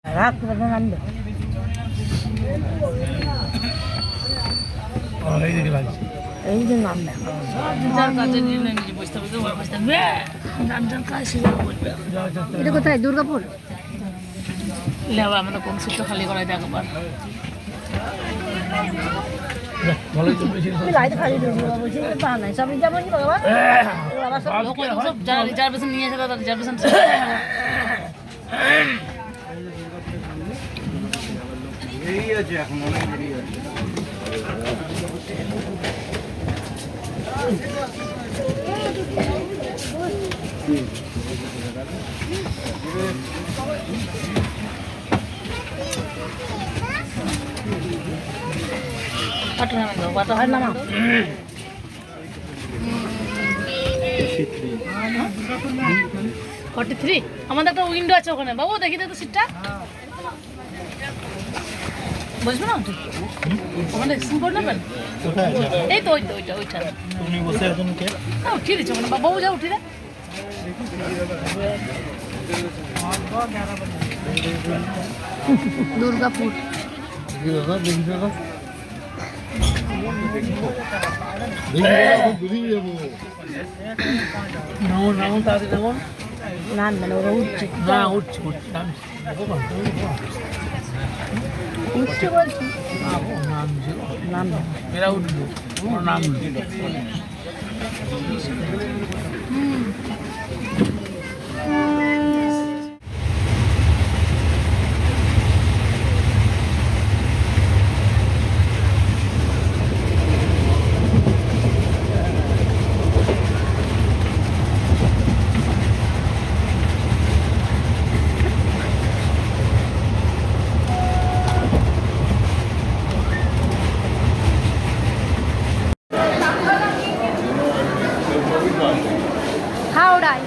রাত করে নামবে এই যে নামবে এটা কোথায় দুর্গাপুর লেবা আমাদের কোন সিটটা খালি করাই দেখ একবার যারা রিজার্ভেশন নিয়ে এসে তারা রিজার্ভেশন দেরি আছে এখন অনেক দেরি আছে আমাদের একটা উইন্ডো আছে ওখানে বাবু দেখি তো সিটটা বুঝবে না ওখানে এক্সচেঞ্জ করে নেবেন এই তো ওইটা তুমি বসে আছো কে উঠিয়ে দিচ্ছ ওখানে বাবু যা উঠি রে দুর্গাপুর নাম মানে ওরা উঠছে উঠছে বলছি নাম এরা উঠবো নাম হাওড়ায়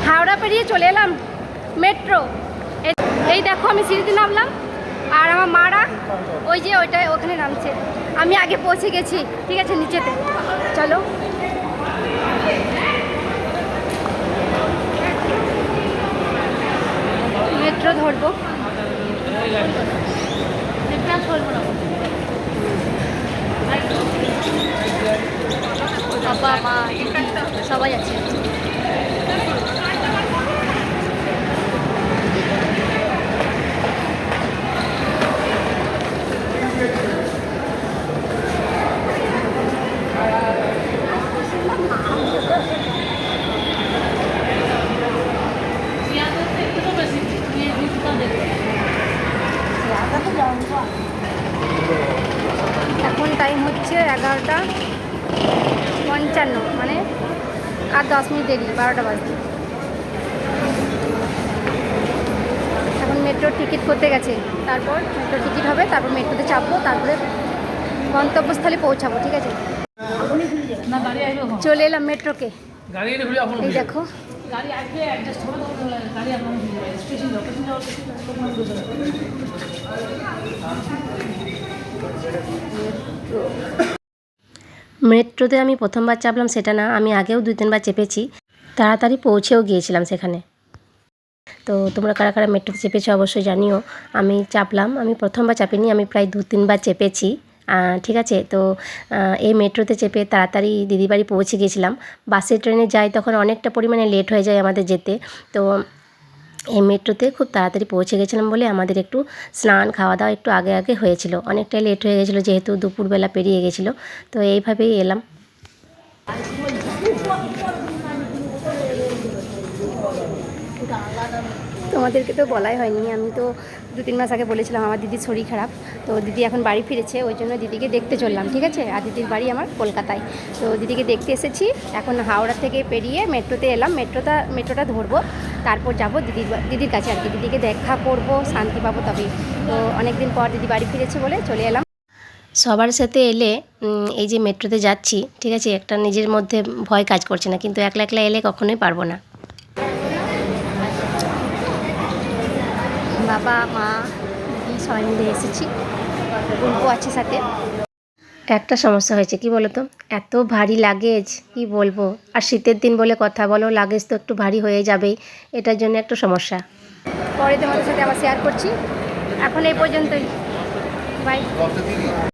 হাওড়া পেরিয়ে চলে এলাম মেট্রো এই দেখো আমি সিঁড়িতে নামলাম আর আমার মারা ওই যে ওখানে নামছে আমি আগে পৌঁছে গেছি ঠিক আছে নিচেতে চলো মেট্রো ধরবো বাবা মা সবাই আছে এখন টাইম হচ্ছে 11:55 মানে আর 10 মিনিট দেরি 12টা বাজে এখন মেট্রোর টিকিট করতে গেছে তারপর মেট্রো টিকিট হবে তারপর মেট্রোতে চাপবো তারপরে গন্তব্যস্থলে পৌঁছাবো ঠিক আছে চলে এলাম মেট্রোকে এই দেখো গাড়ি আসবে অ্যাডজাস্ট হবে তখন গাড়ি আপনার স্টেশন মেট্রোতে আমি প্রথমবার চাপলাম সেটা না আমি আগেও 2-3বার চেপেছি তাড়াতাড়ি পৌঁছেও গিয়েছিলাম সেখানে তো তোমরা কারা কারা মেট্রোতে চেপেছো অবশ্যই জানিও আমি চাপলাম আমি প্রথমবার চাপিনি আমি প্রায় 2-3বার চেপেছি ঠিক আছে তো এই মেট্রোতে চেপে তাড়াতাড়ি দিদি বাড়ি পৌঁছে গিয়েছিলাম বাসে ট্রেনে যাই তখন অনেকটা পরিমাণে লেট হয়ে যায় আমাদের যেতে তো এই মেট্রোতে খুব তাড়াতাড়ি পৌঁছে গেছিলাম বলে আমাদের একটু স্নান খাওয়া দাওয়া একটু আগে আগে হয়েছিল অনেকটাই লেট হয়ে গেছিলো যেহেতু দুপুরবেলা পেরিয়ে গেছিলো তো এইভাবেই এলাম তোমাদেরকে তো বলাই হয়নি আমি তো 2-3 মাস আগে বলেছিলাম আমার দিদির শরীর খারাপ তো দিদি এখন বাড়ি ফিরেছে ওই জন্য দিদিকে দেখতে চললাম ঠিক আছে আর দিদির বাড়ি আমার কলকাতায় তো দিদিকে দেখতে এসেছি এখন হাওড়া থেকে পেরিয়ে মেট্রোতে এলাম মেট্রোটা ধরবো তারপর যাব দিদির কাছে আর কি দিদিকে দেখা করব শান্তি পাবো তবেই তো অনেক দিন পর দিদি বাড়ি ফিরেছে বলে চলে এলাম সবার সাথে এলে এই যে মেট্রোতে যাচ্ছি ঠিক আছে একটা নিজের মধ্যে ভয় কাজ করছে না কিন্তু একলা একলা এলে কখনোই পারবো না বাবা মা দিদি সবাই মিলে এসেছি, বুলবু আছে সাথে। একটা সমস্যা হয়েছে, কি বলো তো, এত ভারী লাগেজ কি বলবো। আর শীতের দিন বলে কথা, বলো লাগেজ তো একটু ভারী হয়ে যাবেই, এটার জন্য একটু সমস্যা। পরে তোমাদের সাথে আবার শেয়ার করছি। এখন এই পর্যন্তই, বাই।